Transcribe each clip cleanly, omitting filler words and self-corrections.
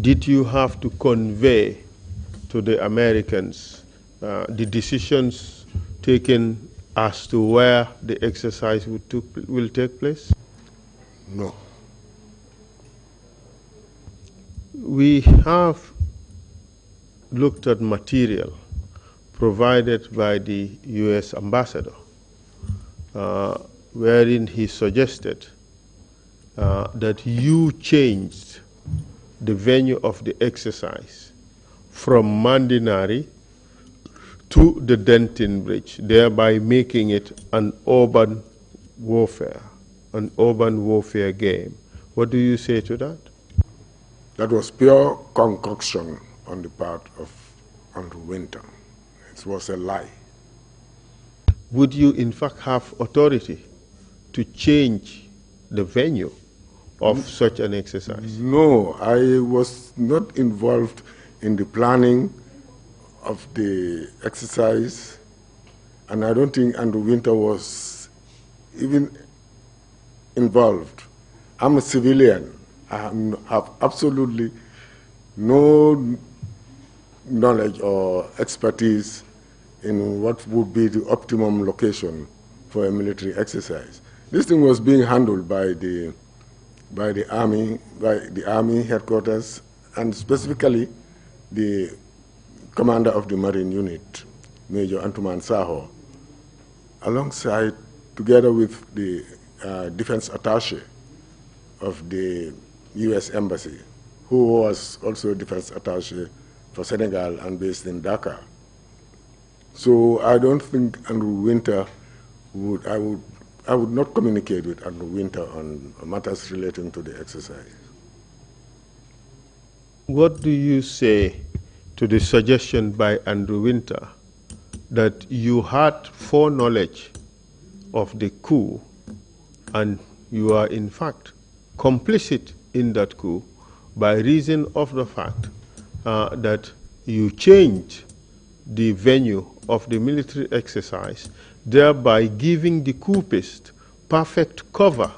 did you have to convey to the Americans the decisions taken as to where the exercise will take place? No. We have looked at material provided by the U.S. ambassador, wherein he suggested that you changed the venue of the exercise from Mandinari to the Denton Bridge, thereby making it an urban warfare game. What do you say to that? That was pure concoction on the part of Andrew Winter. It was a lie. Would you in fact have authority to change the venue of such an exercise? No, I was not involved in the planning of the exercise, and I don't think Andrew Winter was even involved. I'm a civilian. I have absolutely no knowledge or expertise in what would be the optimum location for a military exercise. This thing was being handled by the army headquarters, and specifically the commander of the Marine unit, Major Antuman Saho, alongside, together with the defense attaché of the U.S. Embassy, who was also a defense attaché for Senegal and based in Dakar. So I don't think Andrew Winter I would not communicate with Andrew Winter on matters relating to the exercise. What do you say to the suggestion by Andrew Winter that you had foreknowledge of the coup and you are in fact complicit in that coup by reason of the fact that you changed the venue of the military exercise, thereby giving the coupists perfect cover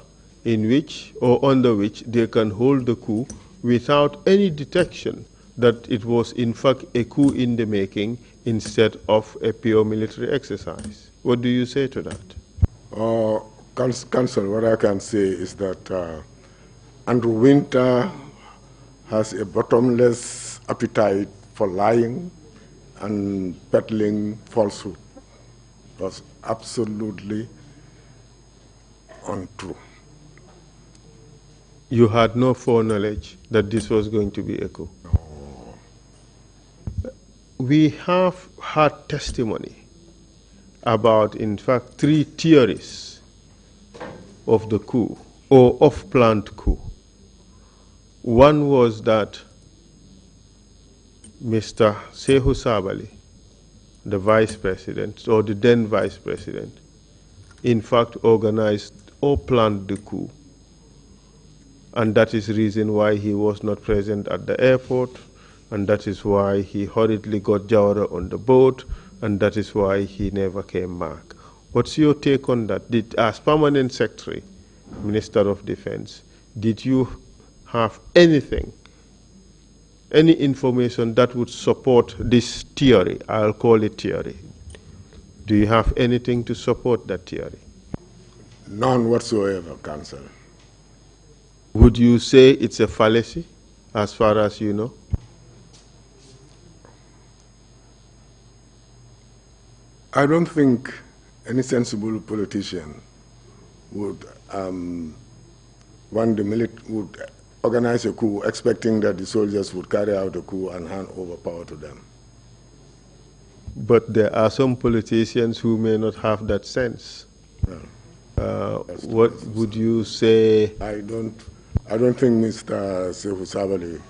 in which or under which they can hold the coup without any detection that it was in fact a coup in the making instead of a pure military exercise. What do you say to that? Counsel, what I can say is that Andrew Winter has a bottomless appetite for lying and peddling falsehood. It was absolutely untrue. You had no foreknowledge that this was going to be a coup? No. We have had testimony about, in fact, 3 theories of the coup, or of planned coup. One was that Mr. Sehu Sabali, the vice president, or the then vice president, in fact organized or planned the coup. And that is the reason why he was not present at the airport, and that is why he hurriedly got Jawara on the boat, and that is why he never came back. What's your take on that? As permanent secretary, Minister of Defense, did you have anything, any information that would support this theory? I'll call it theory. Do you have anything to support that theory? None whatsoever, Counsel. Would you say it's a fallacy, as far as you know? I don't think any sensible politician would would organize a coup expecting that the soldiers would carry out a coup and hand over power to them. But there are some politicians who may not have that sense. Well, what would you say? I don't think Mr. Sehu Sabali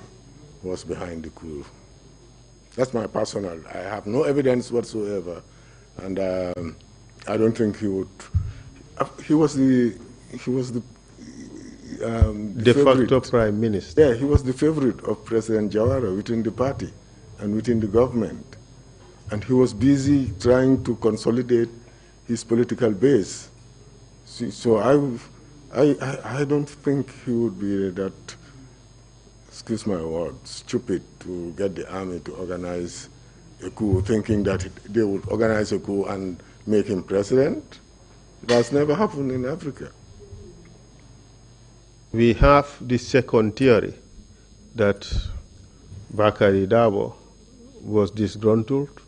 was behind the coup. That's my personal. I have no evidence whatsoever, and I don't think he would. He was the de facto prime minister. Yeah, he was the favorite of President Jawara within the party and within the government, and he was busy trying to consolidate his political base. So I don't think he would be that excuse my word, stupid to get the army to organize a coup, thinking that they would organize a coup and make him president. It has never happened in Africa. We have the second theory that Bakari Dabo was disgruntled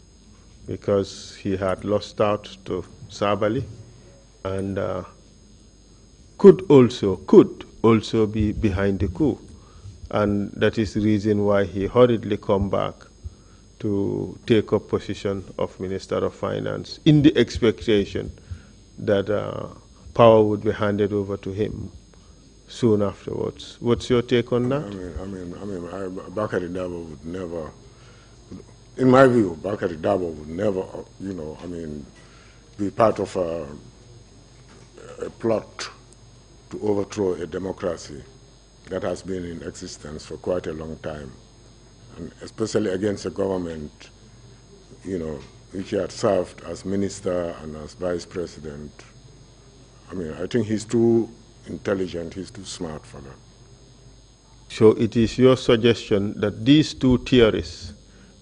because he had lost out to Sabali and could also be behind the coup. And that is the reason why he hurriedly come back to take up position of Minister of Finance in the expectation that power would be handed over to him soon afterwards. What's your take on that? Bakari Dabo would never, in my view, Bakari Dabo would never, be part of a plot to overthrow a democracy that has been in existence for quite a long time, and especially against a government, which he had served as minister and as vice president. I think he's too intelligent, he's too smart for that. So it is your suggestion that these two theories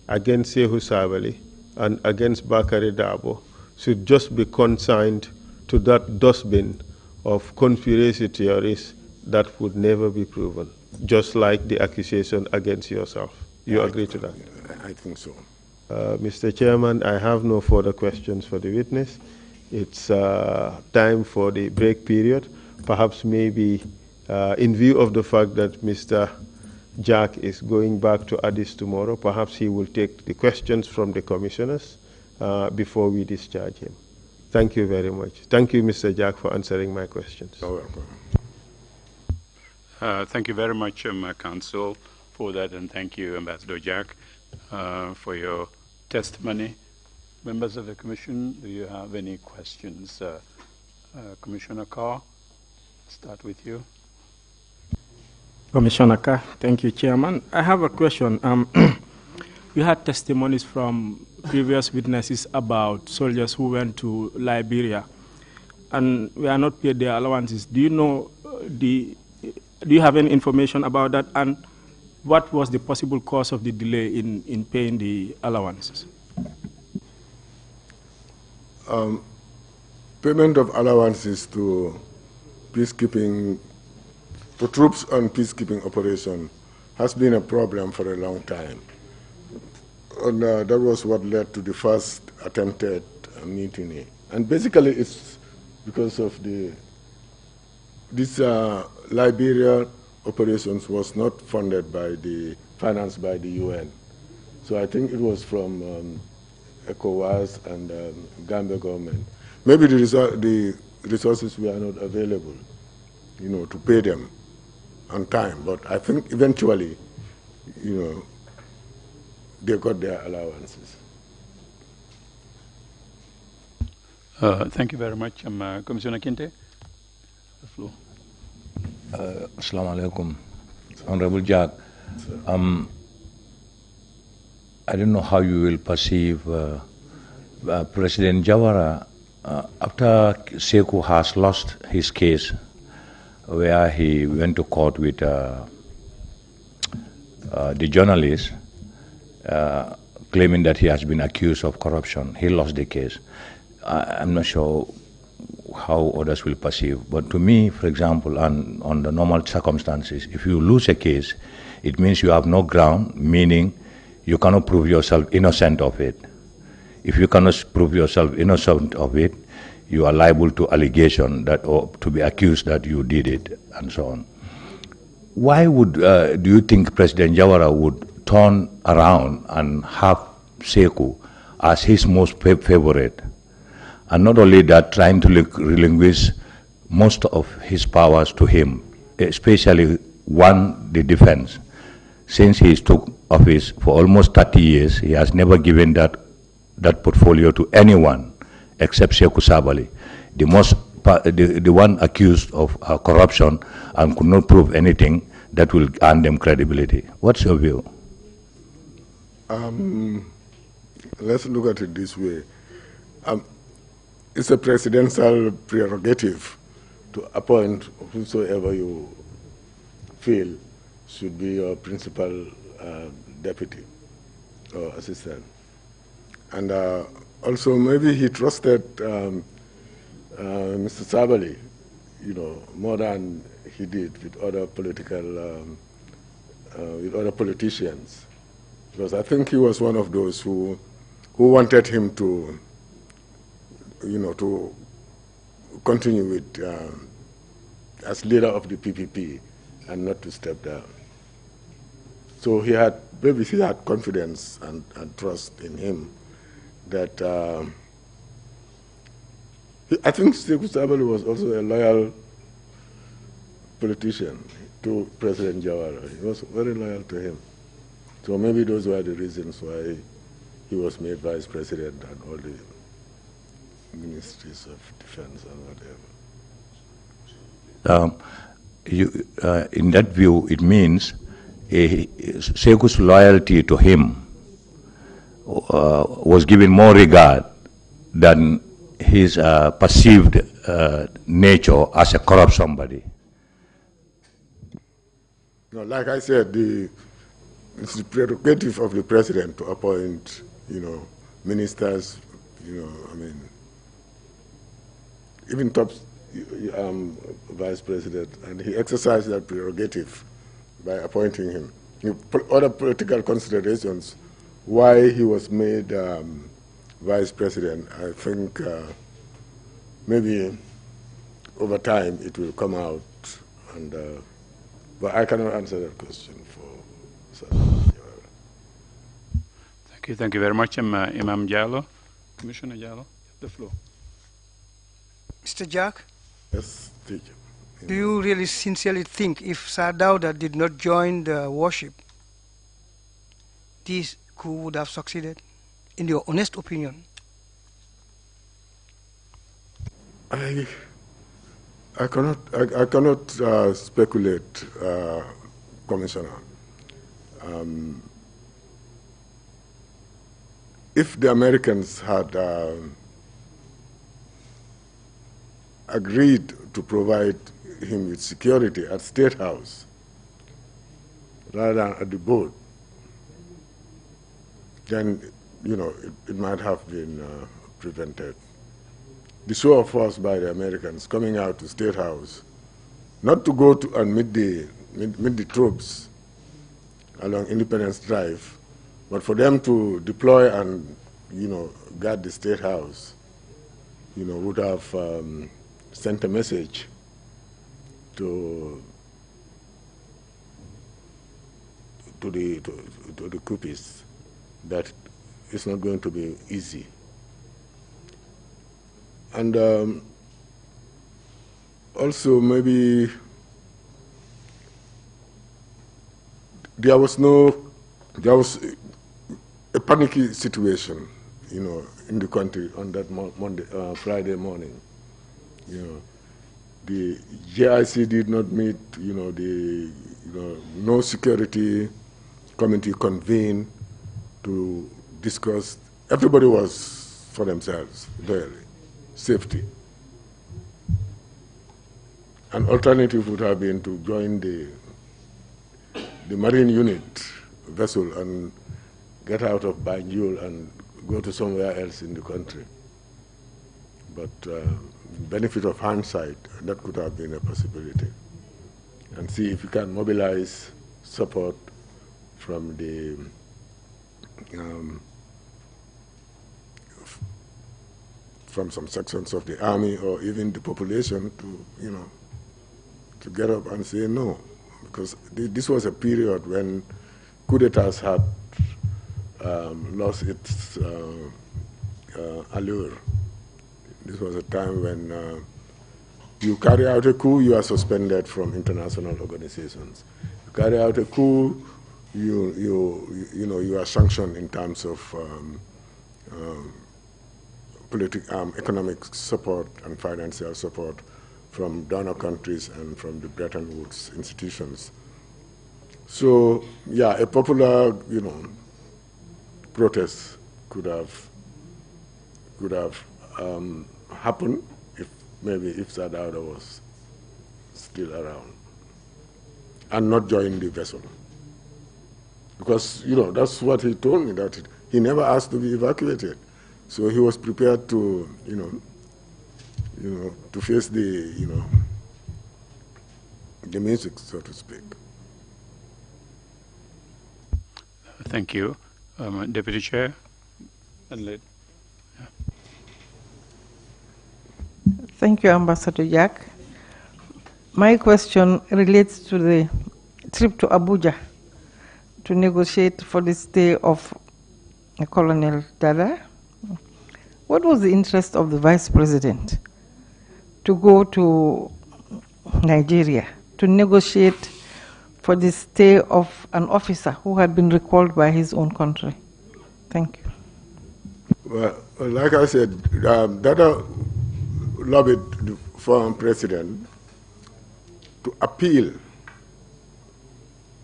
against Sehu Sabali and against Bakari Dabo should just be consigned to that dustbin of conspiracy theories that would never be proven, just like the accusation against yourself. You agree to that? I think so. Mr. Chairman, I have no further questions for the witness. It's time for the break period. Perhaps maybe in view of the fact that Mr. Jack is going back to Addis tomorrow, perhaps he will take the questions from the commissioners before we discharge him. Thank you very much. Thank you, Mr. Jack, for answering my questions. You're welcome. Thank you very much, Council, for that, and thank you, Ambassador Jack, for your testimony. Members of the Commission, do you have any questions? Commissioner Carr, start with you. Commissioner Carr, thank you, Chairman. I have a question. You had testimonies from previous witnesses about soldiers who went to Liberia and were not paid their allowances. Do you know do you have any information about that, and what was the possible cause of the delay in paying the allowances? Payment of allowances to peacekeeping, to troops on peacekeeping operation has been a problem for a long time. And that was what led to the first attempted mutiny. And basically it's because of this Liberia operations was not funded by financed by the UN. So I think it was from ECOWAS and Gambia government. Maybe the resources were not available, to pay them on time. But I think eventually, they got their allowances. Thank you very much. Commissioner Kinte, the floor. Assalamu alaikum. Honorable Jack, I don't know how you will perceive President Jawara after Sekou has lost his case, where he went to court with the journalist, claiming that he has been accused of corruption. He lost the case. I'm not sure how others will perceive, but to me, for example, on the normal circumstances, if you lose a case, it means you have no ground, meaning you cannot prove yourself innocent of it. If you cannot prove yourself innocent of it, you are liable to allegation that, or to be accused that you did it, and so on. Why would, do you think President Jawara would turn around and have Sekou as his most favorite? And not only that, trying to relinquish most of his powers to him, especially one, the defense. Since he took office for almost 30 years, he has never given that portfolio to anyone except Sekou Sabali, the one accused of corruption and could not prove anything that will earn them credibility. What's your view? Let's look at it this way. It's a presidential prerogative to appoint whosoever you feel should be your principal deputy or assistant. And also maybe he trusted Mr. Sabali, more than he did with other politicians, because I think he was one of those who wanted him to, to continue with as leader of the PPP and not to step down. So maybe he had confidence and trust in him that I think Sekou Sabali was also a loyal politician to President Jawara. He was very loyal to him. So maybe those were the reasons why he was made vice president and all the ministries of defense and whatever. In that view, it means Sekou's loyalty to him was given more regard than his perceived nature as a corrupt somebody. No, like I said, it's the prerogative of the president to appoint, ministers, even top vice president, and he exercised that prerogative by appointing him. Other political considerations why he was made vice president, I think maybe over time it will come out, and but I cannot answer that question for. Thank you very much, Imam Jallo. Commissioner Jallo, the floor. Mr. Jack? Yes, teacher. Do you really sincerely think if Sir Dawda did not join the worship, this coup would have succeeded, in your honest opinion? I cannot speculate, Commissioner. If the Americans had agreed to provide him with security at State House rather than at the boat, then, it might have been prevented. The show of force by the Americans coming out to State House, not to go to and meet the troops along Independence Drive, but for them to deploy and, guard the State House, would have sent a message to the coupists that it's not going to be easy. And also maybe there was a panicky situation, in the country on that Friday morning. The JIC did not meet, no security committee convened to discuss. Everybody was for themselves, really. Safety. An alternative would have been to join the Marine unit vessel and get out of Banjul and go to somewhere else in the country. But benefit of hindsight, that could have been a possibility. And see if you can mobilize support from the from some sections of the army or even the population to, to get up and say no. Because this was a period when coup d'etats had lost its allure. This was a time when you carry out a coup, you are suspended from international organizations. You carry out a coup, you are sanctioned in terms of economic support and financial support from donor countries and from the Bretton Woods institutions. So, yeah, a popular, protest could have happened if Sir Dawda was still around. and not join the vessel. Because, that's what he told me, that he never asked to be evacuated. So he was prepared to, to face the music, so to speak. Thank you. Deputy Chair. Thank you, Ambassador Jack. My question relates to the trip to Abuja to negotiate for the stay of Colonel Dada. What was the interest of the Vice President to go to Nigeria to negotiate for the stay of an officer who had been recalled by his own country? Thank you. Well, like I said, Dada lobbied the former president to appeal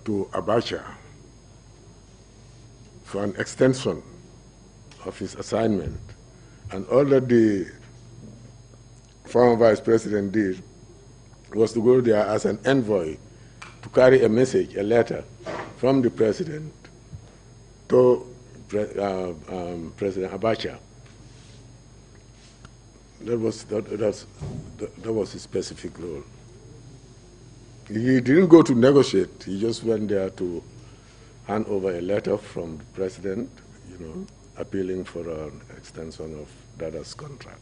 to Abacha for an extension of his assignment. And all that the former vice president did was to go there as an envoy to carry a message, a letter from the president to President Abacha. That was his specific role. He didn't go to negotiate. He just went there to hand over a letter from the president, appealing for an extension of Dada's contract.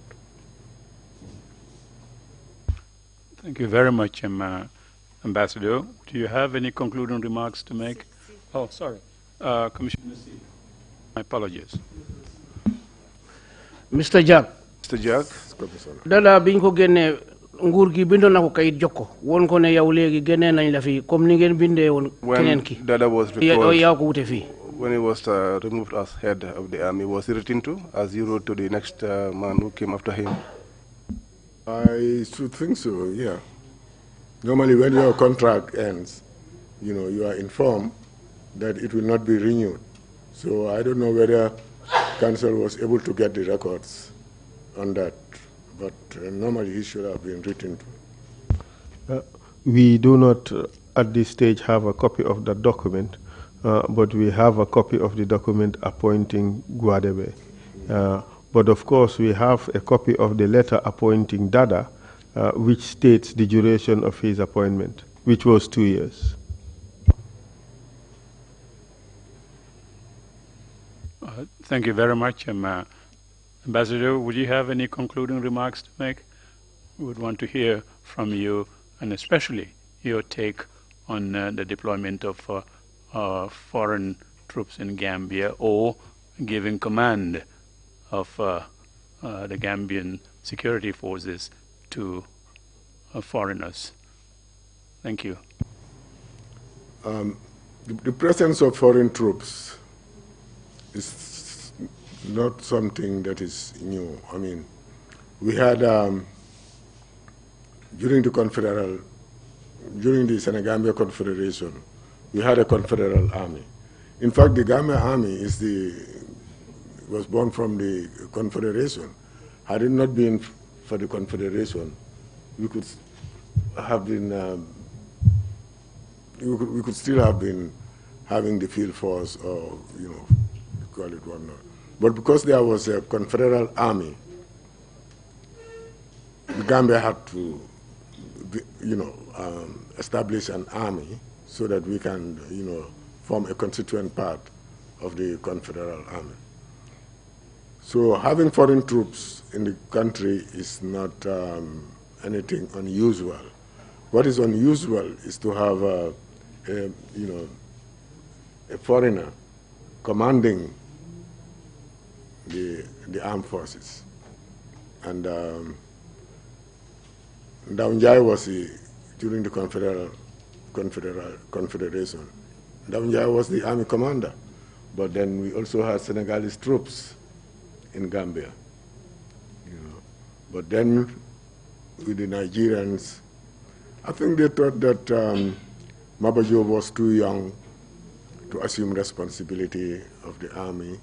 Thank you very much, Ambassador. Do you have any concluding remarks to make? Oh, sorry. Commissioner C. My apologies. Mr. Jack. Mr. Jack. Dada biñ ko génné nguur gi bindoon na ko kayit jokko won ko ne yow léegi génné nañ la fi comme ni ngeen bindé won keneen ki. Dada was recalled, yaa ko wute fi. when he was removed as head of the army, was he written to, as you wrote to the next man who came after him? I should think so, yeah. Normally when your contract ends, you are informed that it will not be renewed. So I don't know whether Council was able to get the records on that, but normally he should have been written to. We do not at this stage have a copy of that document, but we have a copy of the document appointing Guadebe. But of course we have a copy of the letter appointing Dada, which states the duration of his appointment, which was 2 years. Thank you very much. Ambassador, would you have any concluding remarks to make? We would want to hear from you, and especially your take on the deployment of foreign troops in Gambia, or giving command of the Gambian security forces to foreigners. Thank you. The presence of foreign troops is not something that is new. I mean, we had, during the Senegambia Confederation, we had a confederal army. In fact, the Gambia army was born from the Confederation. Had it not been for the Confederation, we could have been, we could still have been having the field force, or call it whatnot. But because there was a confederal army, the Gambia had to, establish an army so that we can, form a constituent part of the confederal army. So having foreign troops in the country is not anything unusual. What is unusual is to have a foreigner commanding the armed forces. And Ndaunjai was during the Confederation. Ndaunjai was the army commander, but then we also had Senegalese troops in Gambia. But then with the Nigerians, I think they thought that Mabajo was too young to assume responsibility of the army.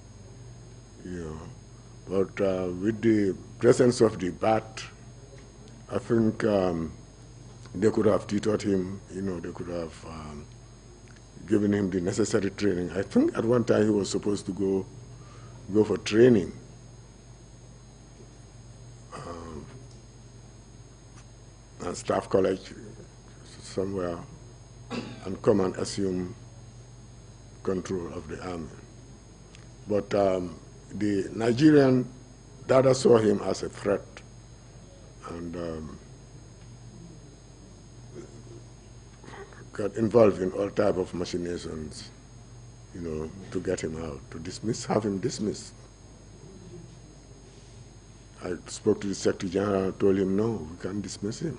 But with the presence of the BAT, I think they could have tutored him, they could have given him the necessary training. I think at one time he was supposed to go for training at Staff College somewhere and come and assume control of the army. But the Nigerian Dada saw him as a threat and got involved in all type of machinations, to get him out, to have him dismissed. I spoke to the Secretary General and told him, no, we can't dismiss him.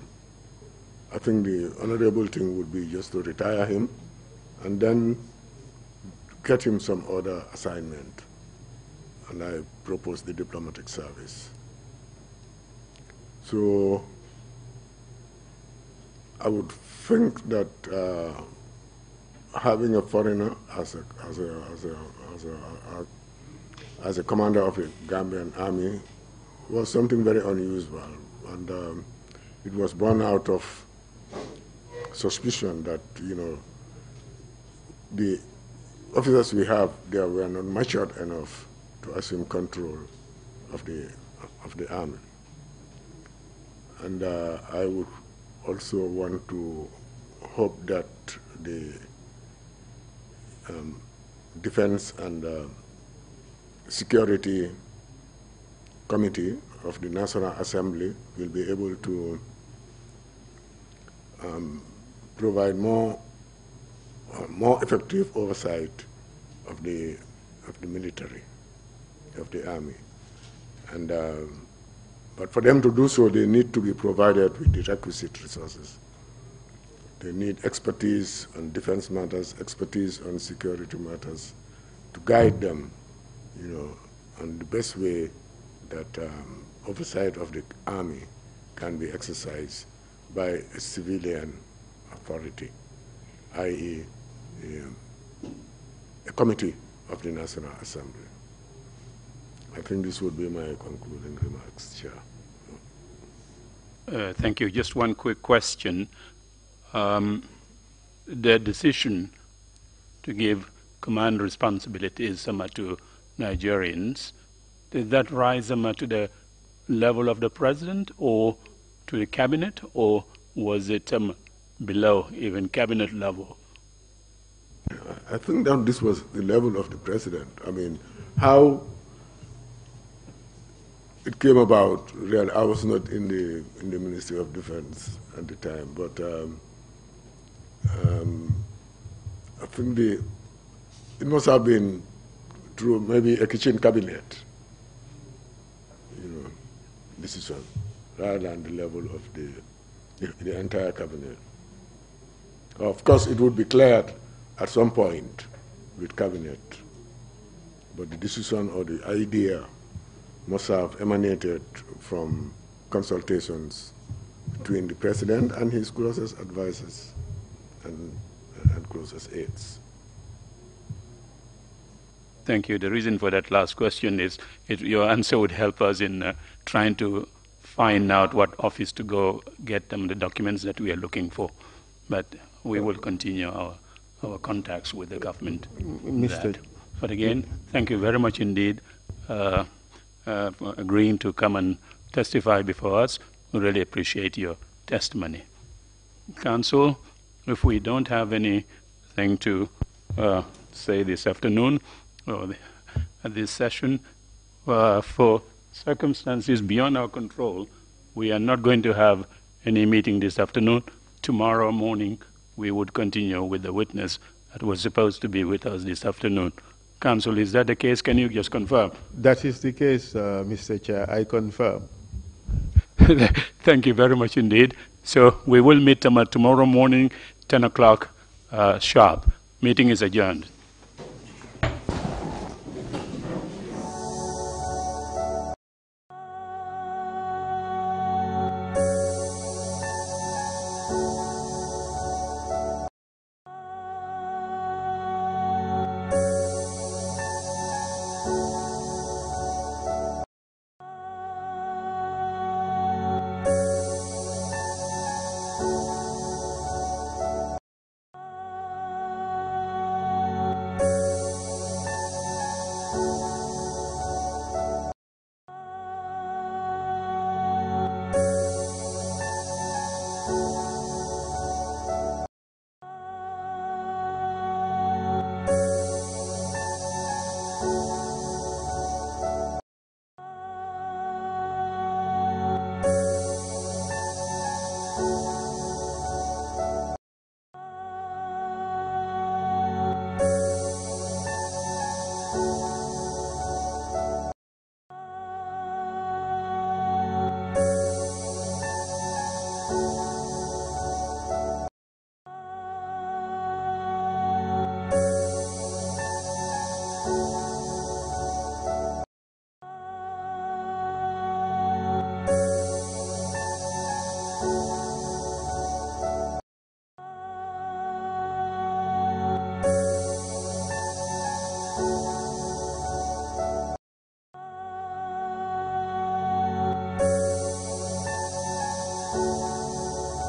I think the honorable thing would be just to retire him and then get him some other assignment. And I proposed the diplomatic service. So I would think that having a foreigner as a commander of the Gambian army was something very unusual, and it was born out of suspicion that the officers we have there were not matured enough to assume control of the army, and I would also want to hope that the Defense and Security Committee of the National Assembly will be able to provide more effective oversight of the military, of the army, and but for them to do so, they need to be provided with the requisite resources. They need expertise on defense matters, expertise on security matters, to guide them, on the best way that oversight of the army can be exercised by a civilian authority, i.e. a committee of the National Assembly. I think this would be my concluding remarks, Chair. Thank you. Just one quick question. The decision to give command responsibilities to Nigerians, did that rise to the level of the president or to the cabinet, or was it below even cabinet level? I think that this was the level of the president. I mean, how it came about, really, I was not in the Ministry of Defense at the time, but I think it must have been through maybe a kitchen cabinet, decision, rather than the level of the entire cabinet. Of course, it would be cleared at some point with cabinet, but the decision or the idea must have emanated from consultations between the president and his closest advisors and closest aides. Thank you. The reason for that last question is your answer would help us in trying to find out what office to go get them the documents that we are looking for. But we will continue our contacts with the government. But again, thank you very much indeed for agreeing to come and testify before us. We really appreciate your testimony. Council, if we don't have anything to say this afternoon or at this session, for circumstances beyond our control, we are not going to have any meeting this afternoon. Tomorrow morning, we would continue with the witness that was supposed to be with us this afternoon. Council, is that the case? Can you just confirm? That is the case, Mr. Chair. I confirm. Thank you very much indeed. So we will meet tomorrow morning, 10 o'clock sharp. Meeting is adjourned.